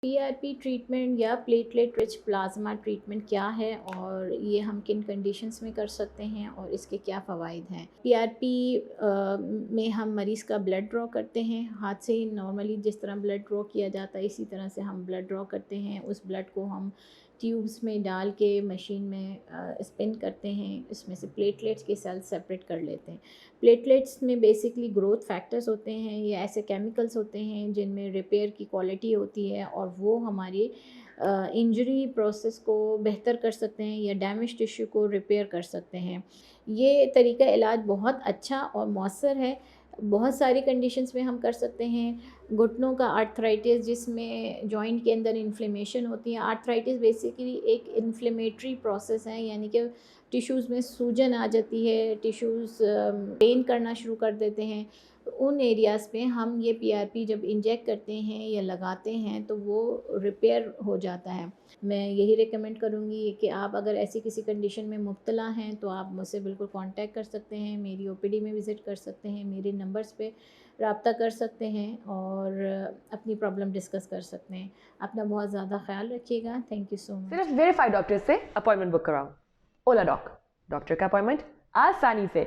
PRP treatment या platelet rich plasma treatment क्या है और ये हम किन कंडीशंस में कर सकते हैं और इसके क्या फ़वाइद हैं। पीआरपी में हम मरीज़ का ब्लड ड्रॉ करते हैं, हाथ से ही नॉर्मली जिस तरह ब्लड ड्रॉ किया जाता है इसी तरह से हम ब्लड ड्रॉ करते हैं। उस ब्लड को हम ट्यूब्स में डाल के मशीन में स्पिन करते हैं, इसमें से प्लेटलेट्स के सेल्स सेपरेट कर लेते हैं। प्लेटलेट्स में बेसिकली ग्रोथ फैक्टर्स होते हैं, ये ऐसे केमिकल्स होते हैं जिनमें रिपेयर की क्वालिटी होती है और वो हमारी इंजरी प्रोसेस को बेहतर कर सकते हैं या डैमेज टिश्यू को रिपेयर कर सकते हैं। ये तरीका इलाज बहुत अच्छा और मौसर है, बहुत सारी कंडीशंस में हम कर सकते हैं। घुटनों का आर्थराइटिस जिसमें जॉइंट के अंदर इन्फ्लेमेशन होती है। आर्थराइटिस बेसिकली एक इन्फ्लेमेटरी प्रोसेस है, यानी कि टिश्यूज़ में सूजन आ जाती है, टिश्यूज़ पेन करना शुरू कर देते हैं। तो उन एरियाज़ पे हम ये पीआरपी जब इंजेक्ट करते हैं या लगाते हैं तो वो रिपेयर हो जाता है। मैं यही रिकमेंड करूँगी कि आप अगर ऐसी किसी कंडीशन में मुब्तला हैं तो आप मुझसे बिल्कुल कांटेक्ट कर सकते हैं, मेरी ओपीडी में विज़िट कर सकते हैं, मेरे नंबर्स पे रब्ता कर सकते हैं और अपनी प्रॉब्लम डिस्कस कर सकते हैं। अपना बहुत ज़्यादा ख़्याल रखिएगा। Thank you so much. सिर्फ वेरीफाइड डॉक्टर से अपॉइंटमेंट बुक कराओ। ओला डॉक, डॉक्टर का अपॉइंटमेंट आसानी से।